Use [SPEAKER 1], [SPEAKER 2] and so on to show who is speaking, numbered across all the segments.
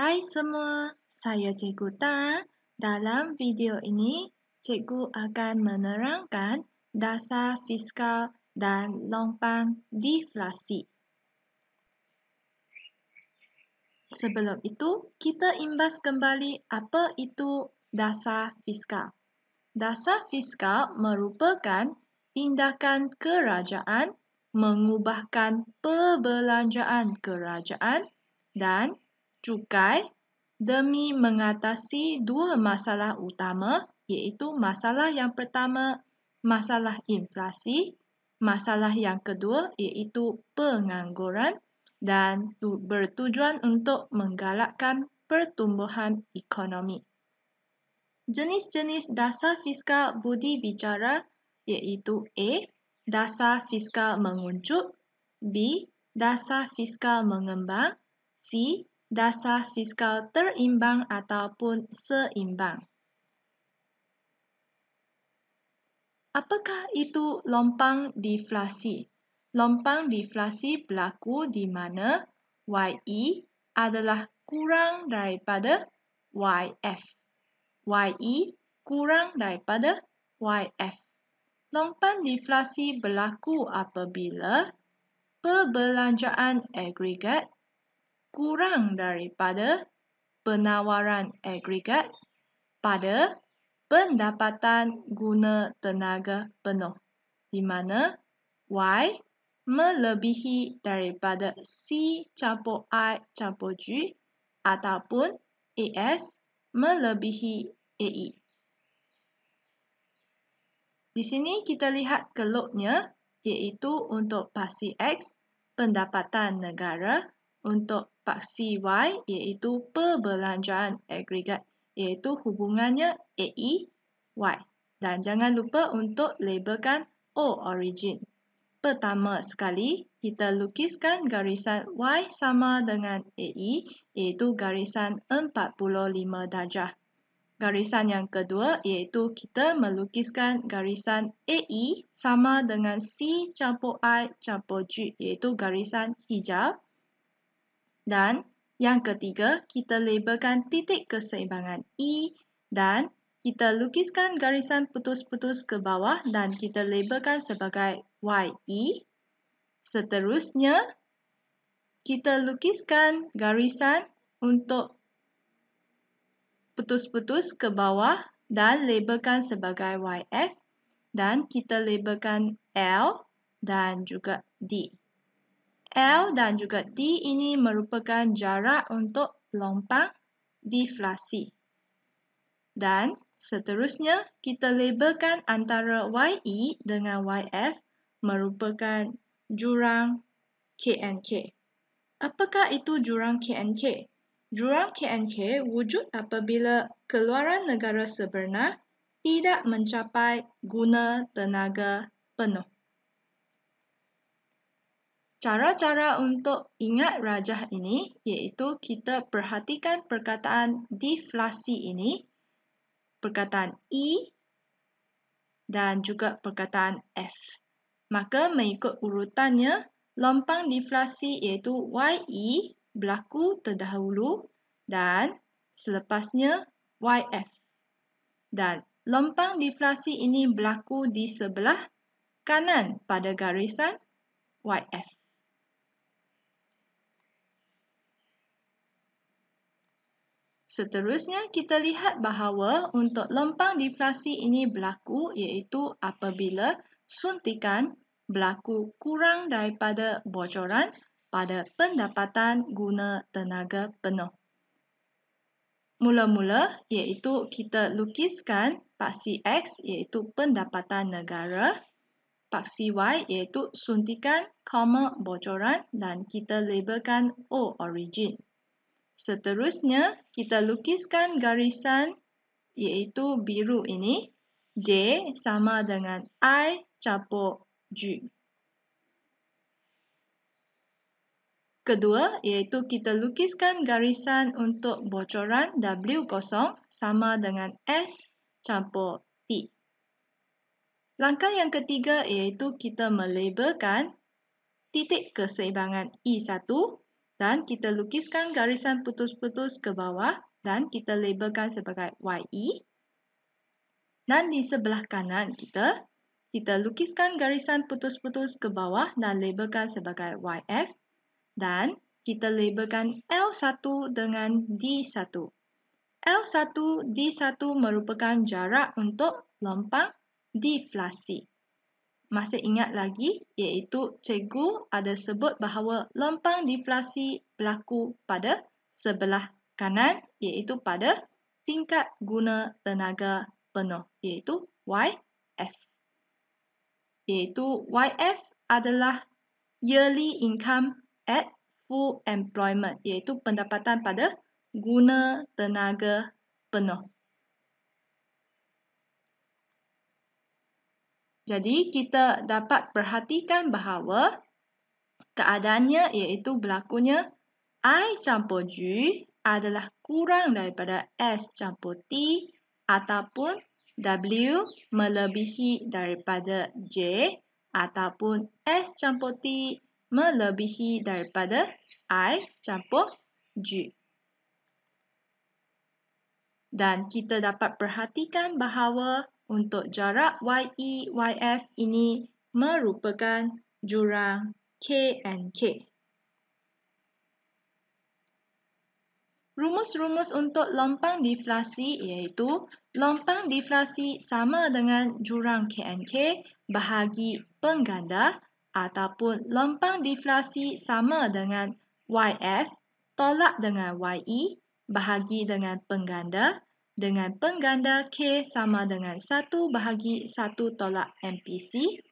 [SPEAKER 1] Hai semua, saya Cikgu Ta. Dalam video ini, Cikgu akan menerangkan dasar fiskal dan lompang deflasi. Sebelum itu, kita imbas kembali apa itu dasar fiskal. Dasar fiskal merupakan tindakan kerajaan mengubahkan perbelanjaan kerajaan dan cukai demi mengatasi dua masalah utama, iaitu masalah yang pertama, masalah inflasi, masalah yang kedua iaitu pengangguran dan bertujuan untuk menggalakkan pertumbuhan ekonomi. Jenis-jenis dasar fiskal budi bicara iaitu A. Dasar fiskal menguncup, B. Dasar fiskal mengembang, C. Dasar fiskal terimbang ataupun seimbang. Apakah itu lompang deflasi? Lompang deflasi berlaku di mana YE adalah kurang daripada YF. YE kurang daripada YF. Lompang deflasi berlaku apabila perbelanjaan agregat kurang daripada penawaran agregat pada pendapatan guna tenaga penuh, di mana Y melebihi daripada C campur I campur G ataupun AS melebihi AE. Di sini kita lihat keluknya, iaitu untuk paksi X, pendapatan negara, untuk paksi Y, iaitu perbelanjaan agregat, iaitu hubungannya AE, Y. Dan jangan lupa untuk labelkan O origin. Pertama sekali, kita lukiskan garisan Y sama dengan AE, iaitu garisan 45 darjah. Garisan yang kedua iaitu kita melukiskan garisan AE sama dengan C campur I campur G, iaitu garisan hijau. Dan yang ketiga, kita labelkan titik keseimbangan E dan kita lukiskan garisan putus-putus ke bawah dan kita labelkan sebagai YE. Seterusnya, kita lukiskan garisan untuk putus-putus ke bawah dan labelkan sebagai YF dan kita labelkan L dan juga D. L dan juga D ini merupakan jarak untuk lompang deflasi. Dan seterusnya, kita labelkan antara YE dengan YF merupakan jurang KNK. Apakah itu jurang KNK? Jurang KNK wujud apabila keluaran negara sebenar tidak mencapai guna tenaga penuh. Cara-cara untuk ingat rajah ini iaitu kita perhatikan perkataan deflasi ini, perkataan E dan juga perkataan F. Maka mengikut urutannya, lompang deflasi iaitu YE berlaku terdahulu dan selepasnya YF. Dan lompang deflasi ini berlaku di sebelah kanan pada garisan YF. Seterusnya, kita lihat bahawa untuk lompang deflasi ini berlaku iaitu apabila suntikan berlaku kurang daripada bocoran pada pendapatan guna tenaga penuh. Mula-mula iaitu kita lukiskan paksi X iaitu pendapatan negara, paksi Y iaitu suntikan, bocoran dan kita labelkan O origin. Seterusnya, kita lukiskan garisan iaitu biru ini, J sama dengan I campur G. Kedua, iaitu kita lukiskan garisan untuk bocoran W kosong sama dengan S campur T. Langkah yang ketiga iaitu kita melabelkan titik keseimbangan E1 Dan kita lukiskan garisan putus-putus ke bawah dan kita labelkan sebagai YE. Dan di sebelah kanan kita lukiskan garisan putus-putus ke bawah dan labelkan sebagai YF. Dan kita labelkan L1 dengan D1. L1, D1 merupakan jarak untuk lompang deflasi. Masih ingat lagi, iaitu cikgu ada sebut bahawa lompang deflasi berlaku pada sebelah kanan, iaitu pada tingkat guna tenaga penuh, iaitu YF. Iaitu YF adalah yearly income at full employment, iaitu pendapatan pada guna tenaga penuh. Jadi, kita dapat perhatikan bahawa keadaannya iaitu berlakunya I campur G adalah kurang daripada S campur T ataupun W melebihi daripada J ataupun S campur T melebihi daripada I campur G. Dan kita dapat perhatikan bahawa untuk jarak YE, YF ini merupakan jurang K&K. Rumus-rumus untuk lompang deflasi iaitu lompang deflasi sama dengan jurang K&K bahagi pengganda ataupun lompang deflasi sama dengan YF tolak dengan YE bahagi dengan pengganda K sama dengan 1 bahagi 1 tolak MPC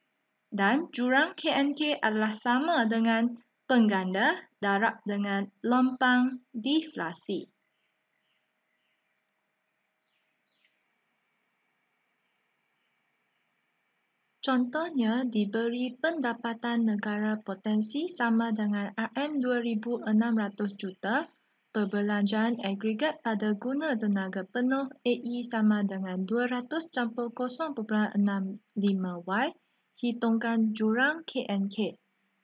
[SPEAKER 1] dan jurang K&K adalah sama dengan pengganda darab dengan lompang deflasi. Contohnya diberi pendapatan negara potensi sama dengan RM2,600 juta, perbelanjaan agregat pada guna tenaga penuh AE sama dengan 200 campur 0.65Y, hitungkan jurang K&K.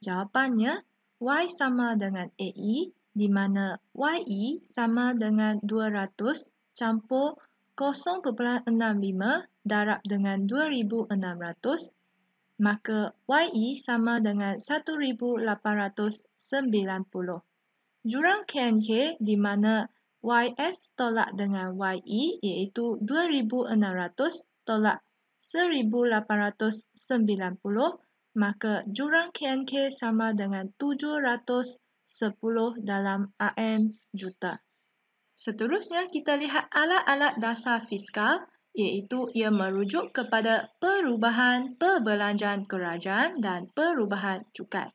[SPEAKER 1] Jawapannya, Y sama dengan AE, di mana YE sama dengan 200 campur 0.65 darab dengan 2,600, maka YE sama dengan 1,890. Jurang K&K di mana YF tolak dengan YE iaitu 2,600 tolak 1,890, maka jurang K&K sama dengan 710 dalam RM juta. Seterusnya, kita lihat alat-alat dasar fiskal iaitu ia merujuk kepada perubahan perbelanjaan kerajaan dan perubahan cukai.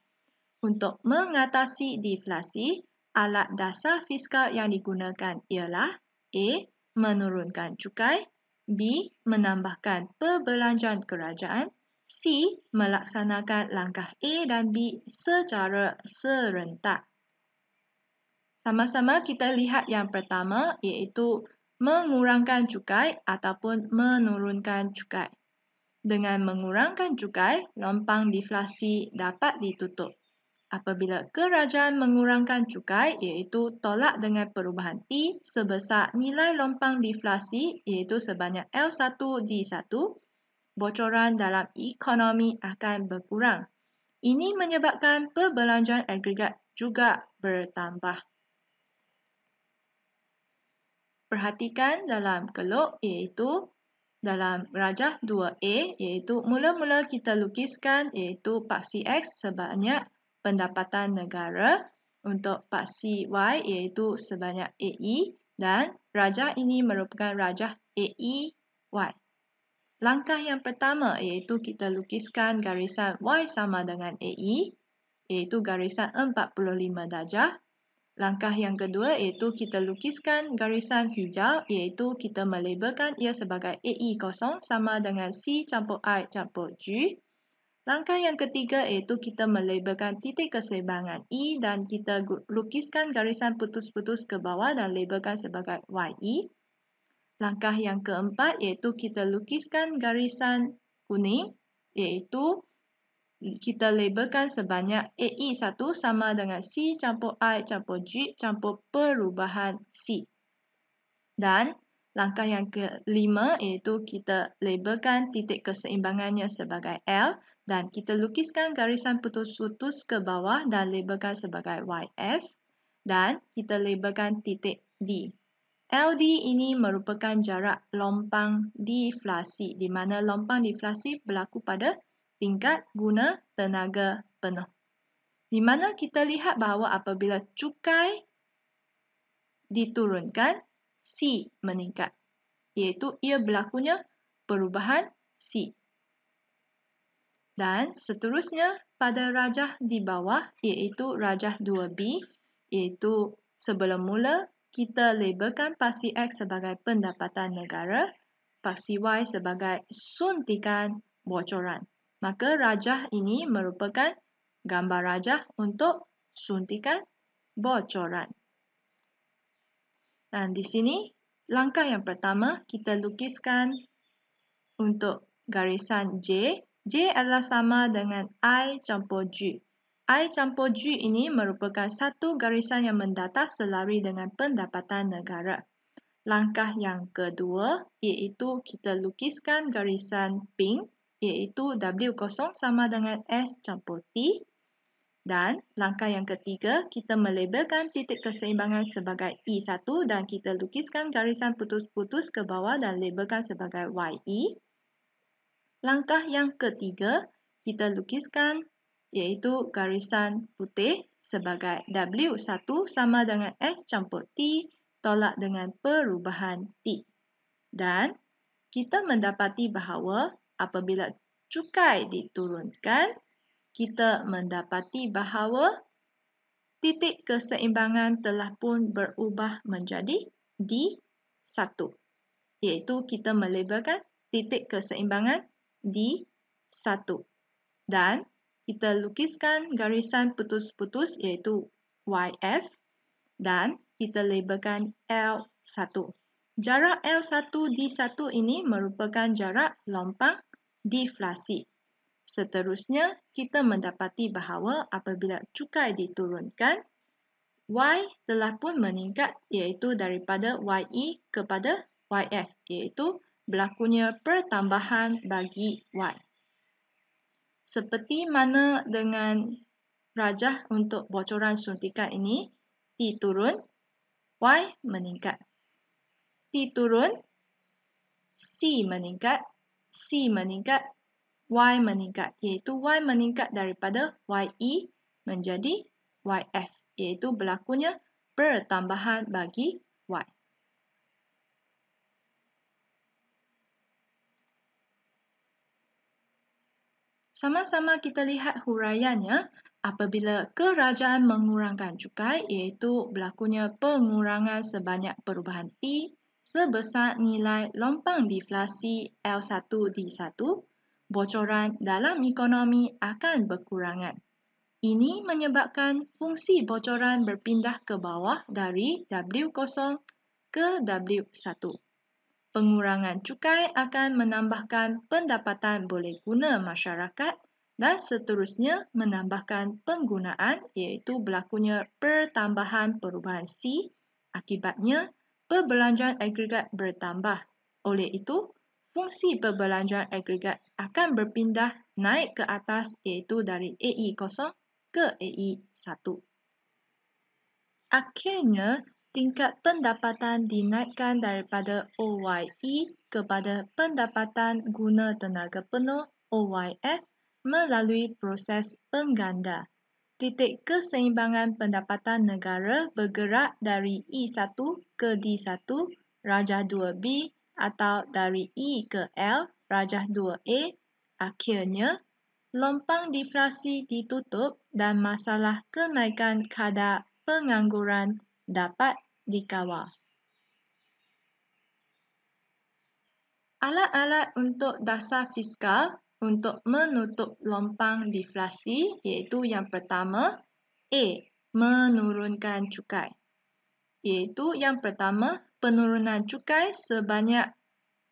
[SPEAKER 1] Untuk mengatasi deflasi, alat dasar fiskal yang digunakan ialah A. Menurunkan cukai, B. Menambahkan perbelanjaan kerajaan, C. Melaksanakan langkah A dan B secara serentak. Sama-sama kita lihat yang pertama iaitu mengurangkan cukai ataupun menurunkan cukai. Dengan mengurangkan cukai, lompang deflasi dapat ditutup. Apabila kerajaan mengurangkan cukai iaitu tolak dengan perubahan T sebesar nilai lompang deflasi iaitu sebanyak L1 D1, bocoran dalam ekonomi akan berkurang. Ini menyebabkan perbelanjaan agregat juga bertambah. Perhatikan dalam keluk iaitu dalam rajah 2A iaitu mula-mula kita lukiskan iaitu paksi X sebanyak pendapatan negara, untuk paksi Y iaitu sebanyak AE dan rajah ini merupakan rajah AEY. Langkah yang pertama iaitu kita lukiskan garisan Y sama dengan AE iaitu garisan 45 darjah. Langkah yang kedua iaitu kita lukiskan garisan hijau iaitu kita melabelkan ia sebagai AE kosong sama dengan C campur I campur G. Langkah yang ketiga iaitu kita melabelkan titik keseimbangan E dan kita lukiskan garisan putus-putus ke bawah dan labelkan sebagai YE. Langkah yang keempat iaitu kita lukiskan garisan kuning iaitu kita labelkan sebanyak AE1 sama dengan C campur I campur G campur perubahan C. Dan langkah yang kelima iaitu kita labelkan titik keseimbangannya sebagai L dan kita lukiskan garisan putus-putus ke bawah dan labelkan sebagai YF dan kita labelkan titik D. LD ini merupakan jarak lompang deflasi di mana lompang deflasi berlaku pada tingkat guna tenaga penuh. Di mana kita lihat bahawa apabila cukai diturunkan, C meningkat, iaitu ia berlakunya perubahan C. Dan seterusnya pada rajah di bawah iaitu rajah 2B, iaitu sebelum mula kita labelkan paksi X sebagai pendapatan negara, paksi Y sebagai suntikan bocoran. Maka rajah ini merupakan gambar rajah untuk suntikan bocoran. Dan di sini langkah yang pertama kita lukiskan untuk garisan J. J adalah sama dengan I campur G. I campur G ini merupakan satu garisan yang mendata selari dengan pendapatan negara. Langkah yang kedua iaitu kita lukiskan garisan pink iaitu W0 sama dengan S campur T. Dan langkah yang ketiga kita melabelkan titik keseimbangan sebagai E1 dan kita lukiskan garisan putus-putus ke bawah dan labelkan sebagai YE. Langkah yang ketiga kita lukiskan iaitu garisan putih sebagai W1 sama dengan S campur T tolak dengan perubahan T. Dan kita mendapati bahawa apabila cukai diturunkan, kita mendapati bahawa titik keseimbangan telah pun berubah menjadi D1. Iaitu kita melabelkan titik keseimbangan D1. Dan kita lukiskan garisan putus-putus iaitu YF dan kita labelkan L1. Jarak L1 D1 ini merupakan jarak lompang deflasi. Seterusnya, kita mendapati bahawa apabila cukai diturunkan, Y telah pun meningkat iaitu daripada YE kepada YF iaitu berlakunya pertambahan bagi Y. Seperti mana dengan rajah untuk bocoran suntikan ini, T turun, Y meningkat. T turun, C meningkat, C meningkat, Y meningkat, iaitu Y meningkat daripada YE menjadi YF, iaitu berlakunya pertambahan bagi Y. Sama-sama kita lihat huraiannya. Apabila kerajaan mengurangkan cukai, iaitu berlakunya pengurangan sebanyak perubahan T sebesar nilai lompang deflasi L1D1, bocoran dalam ekonomi akan berkurangan. Ini menyebabkan fungsi bocoran berpindah ke bawah dari W0 ke W1. Pengurangan cukai akan menambahkan pendapatan boleh guna masyarakat dan seterusnya menambahkan penggunaan iaitu berlakunya pertambahan perubahan C, akibatnya perbelanjaan agregat bertambah. Oleh itu, fungsi perbelanjaan agregat akan berpindah naik ke atas iaitu dari AE0 ke AE1. Akhirnya, tingkat pendapatan dinaikkan daripada OYE kepada pendapatan guna tenaga penuh OYF melalui proses pengganda. Titik keseimbangan pendapatan negara bergerak dari E1 ke D1 rajah 2B atau dari E ke L rajah 2A. Akhirnya, lompang deflasi ditutup dan masalah kenaikan kadar pengangguran dapat dikawal. Alat-alat untuk dasar fiskal untuk menutup lompang deflasi iaitu yang pertama, A. Menurunkan cukai. Iaitu yang pertama, penurunan cukai sebanyak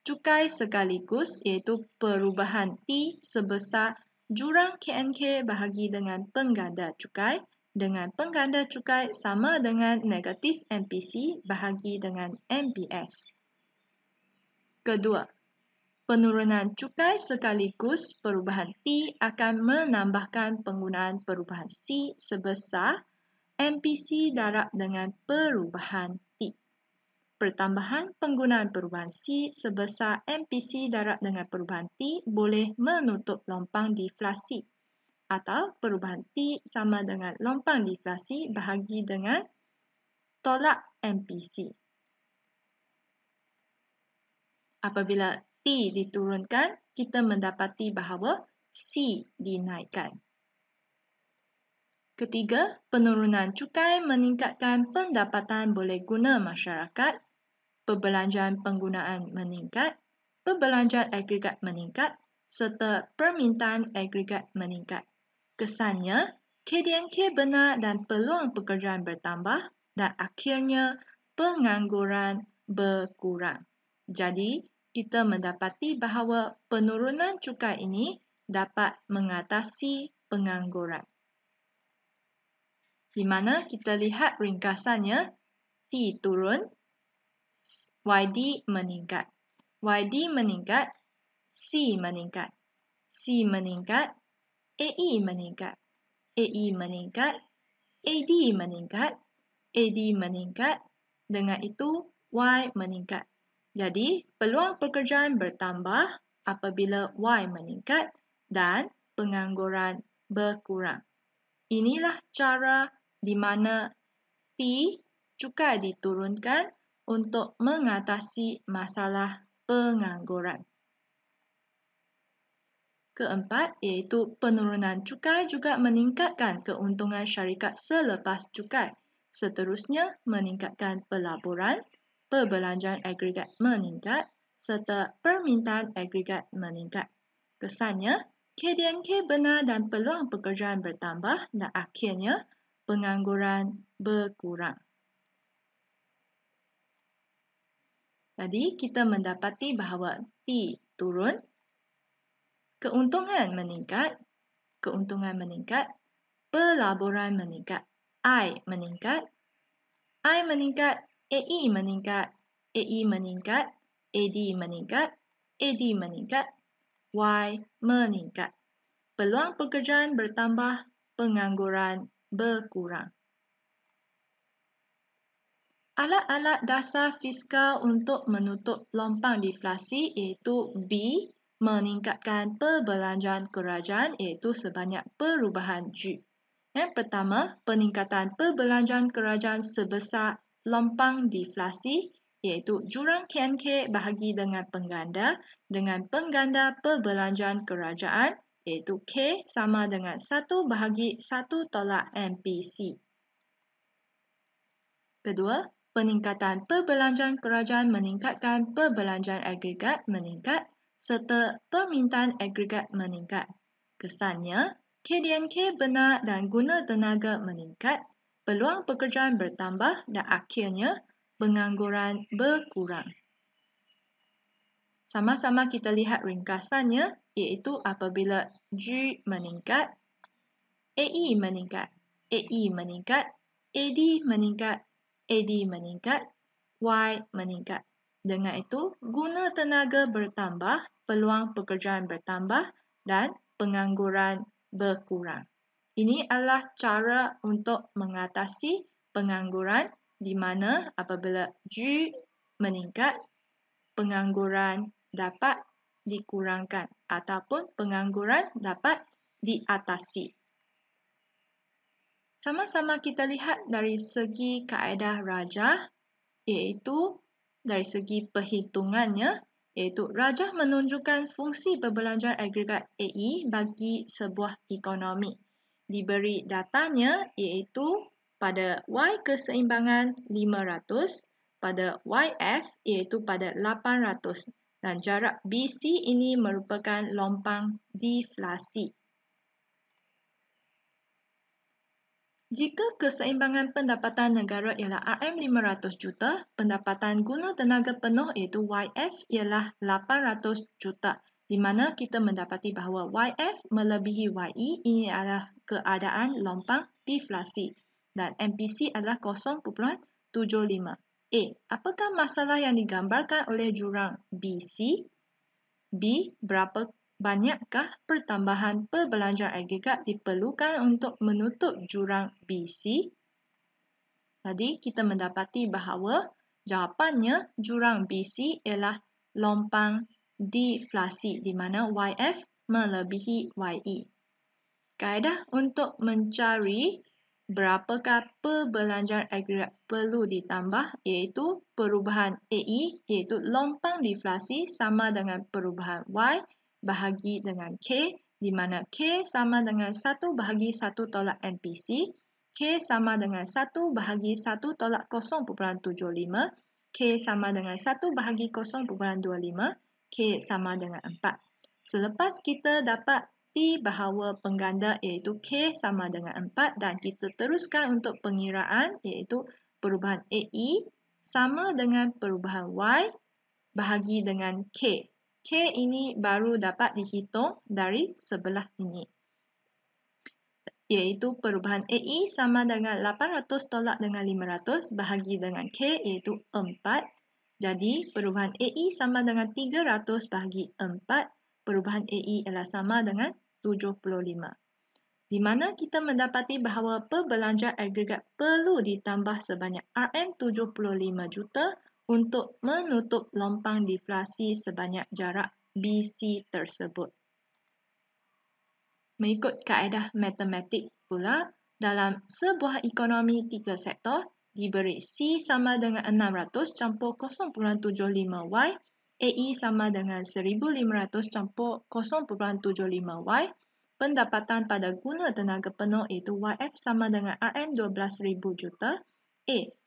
[SPEAKER 1] cukai sekaligus iaitu perubahan T sebesar jurang KNK bahagi dengan pengganda cukai dengan pengganda cukai sama dengan negatif MPC bahagi dengan MPS. Kedua, penurunan cukai sekaligus perubahan T akan menambahkan penggunaan perubahan C sebesar MPC darab dengan perubahan T. Pertambahan penggunaan perubahan C sebesar MPC darab dengan perubahan T boleh menutup lompang deflasi atau perubahan T sama dengan lompang deflasi bahagi dengan tolak MPC. Apabila T diturunkan, kita mendapati bahawa C dinaikkan. Ketiga, penurunan cukai meningkatkan pendapatan boleh guna masyarakat, perbelanjaan penggunaan meningkat, perbelanjaan agregat meningkat, serta permintaan agregat meningkat. Kesannya, KDNK benar dan peluang pekerjaan bertambah dan akhirnya pengangguran berkurang. Jadi, kita mendapati bahawa penurunan cukai ini dapat mengatasi pengangguran. Di mana kita lihat ringkasannya, T turun, YD meningkat. YD meningkat, C meningkat. C meningkat, AE meningkat. AE meningkat, AD meningkat. AD meningkat, dengan itu Y meningkat. Jadi, peluang pekerjaan bertambah apabila Y meningkat dan pengangguran berkurang. Inilah cara di mana T cukai diturunkan untuk mengatasi masalah pengangguran. Keempat, iaitu penurunan cukai juga meningkatkan keuntungan syarikat selepas cukai. Seterusnya, meningkatkan pelaburan, perbelanjaan agregat meningkat, serta permintaan agregat meningkat. Kesannya, KDNK benar dan peluang pekerjaan bertambah dan akhirnya pengangguran berkurang. Jadi, kita mendapati bahawa T turun, keuntungan meningkat, pelaburan meningkat, I meningkat, AE meningkat, AE meningkat, AD meningkat, AD meningkat, Y meningkat. Peluang pekerjaan bertambah, pengangguran berkurang. Alat-alat dasar fiskal untuk menutup lompang deflasi iaitu B, meningkatkan perbelanjaan kerajaan iaitu sebanyak perubahan G. Yang pertama, peningkatan perbelanjaan kerajaan sebesar lompang deflasi iaitu jurang KNK bahagi dengan pengganda perbelanjaan kerajaan iaitu K sama dengan 1 bahagi 1 tolak MPC. Kedua, peningkatan perbelanjaan kerajaan meningkatkan perbelanjaan agregat meningkat serta permintaan agregat meningkat. Kesannya, KDNK benar dan guna tenaga meningkat, peluang pekerjaan bertambah dan akhirnya pengangguran berkurang. Sama-sama kita lihat ringkasannya iaitu apabila G meningkat, AE meningkat, AE meningkat, AD meningkat, AD meningkat, Y meningkat. Dengan itu, guna tenaga bertambah, peluang pekerjaan bertambah dan pengangguran berkurang. Ini adalah cara untuk mengatasi pengangguran di mana apabila G meningkat, pengangguran dapat dikurangkan ataupun pengangguran dapat diatasi. Sama-sama kita lihat dari segi kaedah rajah, iaitu dari segi perhitungannya, iaitu rajah menunjukkan fungsi perbelanjaan agregat AE bagi sebuah ekonomi. Diberi datanya iaitu pada Y keseimbangan 500, pada YF iaitu pada 800 dan jarak BC ini merupakan lompang deflasi. Jika keseimbangan pendapatan negara ialah RM500 juta, pendapatan guna tenaga penuh iaitu YF ialah 800 juta. di mana kita mendapati bahawa YF melebihi YE ini adalah keadaan lompang deflasi dan MPC adalah 0.75. Apakah masalah yang digambarkan oleh jurang BC? B. Berapa banyakkah pertambahan perbelanjaan agregat diperlukan untuk menutup jurang BC? Tadi kita mendapati bahawa jawapannya jurang BC ialah lompang deflasi di mana YF melebihi YE. Kaedah untuk mencari berapakah perbelanjaan agregat perlu ditambah iaitu perubahan AE iaitu lompang deflasi sama dengan perubahan Y bahagi dengan K di mana K sama dengan 1/1 tolak MPC, K sama dengan 1/1 tolak 0.75, K sama dengan 1/0.25, K sama dengan 4. Selepas kita dapat bahawa pengganda iaitu K sama dengan 4 dan kita teruskan untuk pengiraan iaitu perubahan AE sama dengan perubahan Y bahagi dengan K. K ini baru dapat dihitung dari sebelah ini. Iaitu perubahan AE sama dengan 800 tolak dengan 500 bahagi dengan K iaitu 4. Jadi perubahan AE sama dengan 300 bahagi 4. Perubahan AE adalah sama dengan 75. Di mana kita mendapati bahawa perbelanjaan agregat perlu ditambah sebanyak RM75 juta untuk menutup lompang deflasi sebanyak jarak BC tersebut. Mengikut kaedah matematik pula, dalam sebuah ekonomi 3 sektor, diberi C sama dengan 600 campur 0.75Y, AE sama dengan 1500 campur 0.75Y, pendapatan pada guna tenaga penuh iaitu YF sama dengan RM12,000 juta.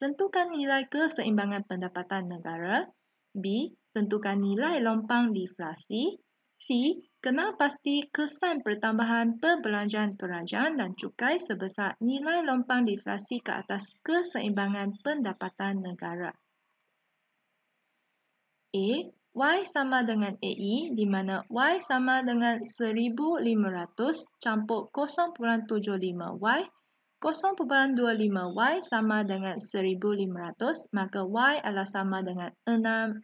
[SPEAKER 1] Tentukan nilai keseimbangan pendapatan negara. B. Tentukan nilai lompang deflasi. C. Kenal pasti kesan pertambahan perbelanjaan kerajaan dan cukai sebesar nilai lompang deflasi ke atas keseimbangan pendapatan negara. Y sama dengan AE di mana Y sama dengan 1500 campur 0.75Y. 0.25Y sama dengan 1500 maka Y adalah sama dengan 6000.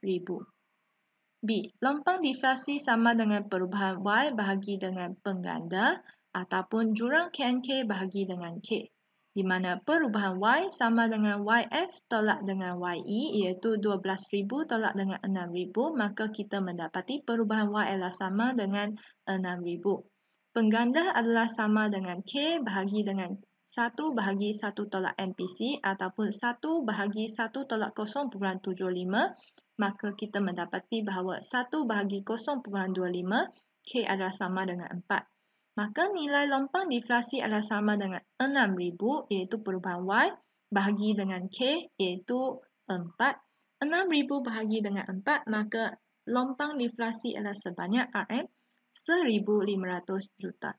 [SPEAKER 1] B. Lompang deflasi sama dengan perubahan Y bahagi dengan pengganda ataupun jurang KNK bahagi dengan K, di mana perubahan Y sama dengan YF tolak dengan YE iaitu 12,000 tolak dengan 6,000, maka kita mendapati perubahan Y adalah sama dengan 6,000. Pengganda adalah sama dengan K bahagi dengan 1/1 tolak MPC ataupun 1/1 tolak 0.75, maka kita mendapati bahawa 1/0.25 K adalah sama dengan 4. Maka nilai lompang deflasi adalah sama dengan 6,000 iaitu perubahan Y bahagi dengan K iaitu 4. 6,000 bahagi dengan 4 maka lompang deflasi adalah sebanyak RM1,500 juta.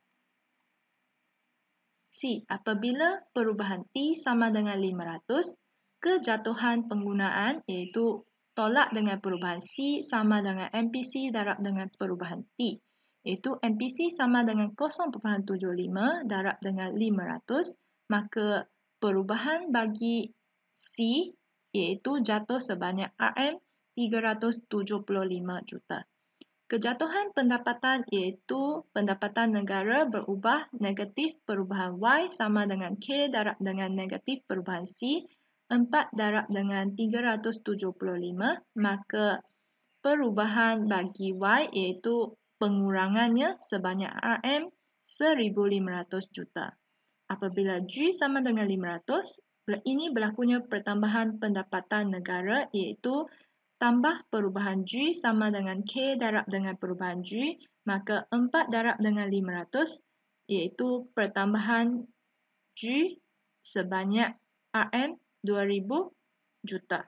[SPEAKER 1] C. Apabila perubahan T sama dengan 500, kejatuhan penggunaan iaitu tolak dengan perubahan C sama dengan MPC darab dengan perubahan T. Iaitu MPC sama dengan 0.75 darab dengan 500, maka perubahan bagi C iaitu jatuh sebanyak RM375 juta. Kejatuhan pendapatan iaitu pendapatan negara berubah negatif perubahan Y sama dengan K darab dengan negatif perubahan C, 4 darab dengan 375, maka perubahan bagi Y iaitu pengurangannya sebanyak RM1,500 juta. Apabila G sama dengan 500, ini berlakunya pertambahan pendapatan negara iaitu tambah perubahan G sama dengan K darab dengan perubahan G, maka 4 darab dengan 500 iaitu pertambahan G sebanyak RM2,000 juta.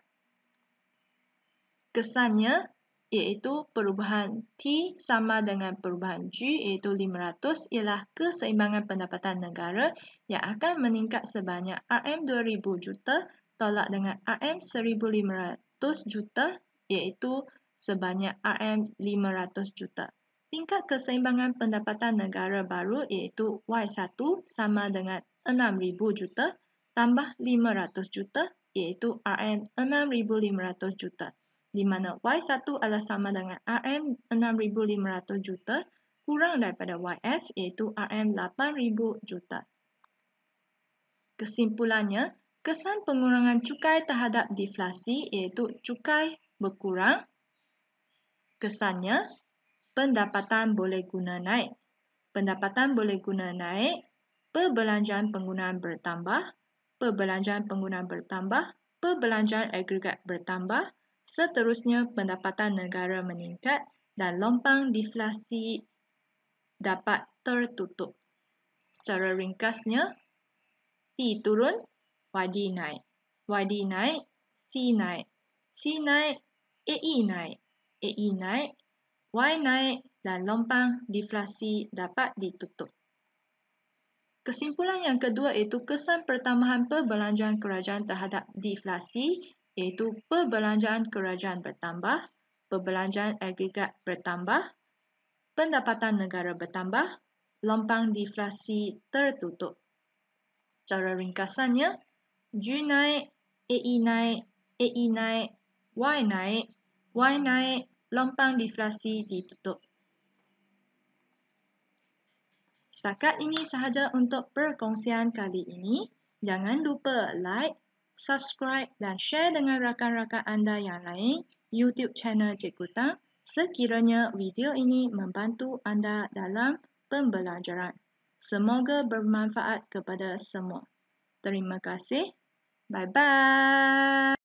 [SPEAKER 1] Kesannya iaitu perubahan T sama dengan perubahan G iaitu 500 ialah keseimbangan pendapatan negara yang akan meningkat sebanyak RM2,000 juta tolak dengan RM1,500 juta iaitu sebanyak RM500 juta. Tingkat keseimbangan pendapatan negara baru iaitu Y1 sama dengan 6,000 juta tambah 500 juta iaitu RM6,500 juta. Di mana Y1 adalah sama dengan RM6,500 juta kurang daripada YF iaitu RM8,000 juta. Kesimpulannya, kesan pengurangan cukai terhadap deflasi iaitu cukai berkurang. Kesannya, pendapatan boleh guna naik. Pendapatan boleh guna naik, perbelanjaan penggunaan bertambah, perbelanjaan penggunaan bertambah, perbelanjaan agregat bertambah, seterusnya pendapatan negara meningkat dan lompang deflasi dapat tertutup. Secara ringkasnya, T turun, YD naik. YD naik, C naik. C naik, AE naik. AE naik, Y naik dan lompang deflasi dapat ditutup. Kesimpulan yang kedua iaitu kesan pertambahan perbelanjaan kerajaan terhadap deflasi iaitu perbelanjaan kerajaan bertambah, perbelanjaan agregat bertambah, pendapatan negara bertambah, lompang deflasi tertutup. Secara ringkasannya, G naik, AE naik, AE naik, Y naik, Y naik, lompang deflasi ditutup. Setakat ini sahaja untuk perkongsian kali ini. Jangan lupa like, subscribe dan share dengan rakan-rakan anda yang lain YouTube channel Cikgu Tang sekiranya video ini membantu anda dalam pembelajaran. Semoga bermanfaat kepada semua. Terima kasih. Bye-bye.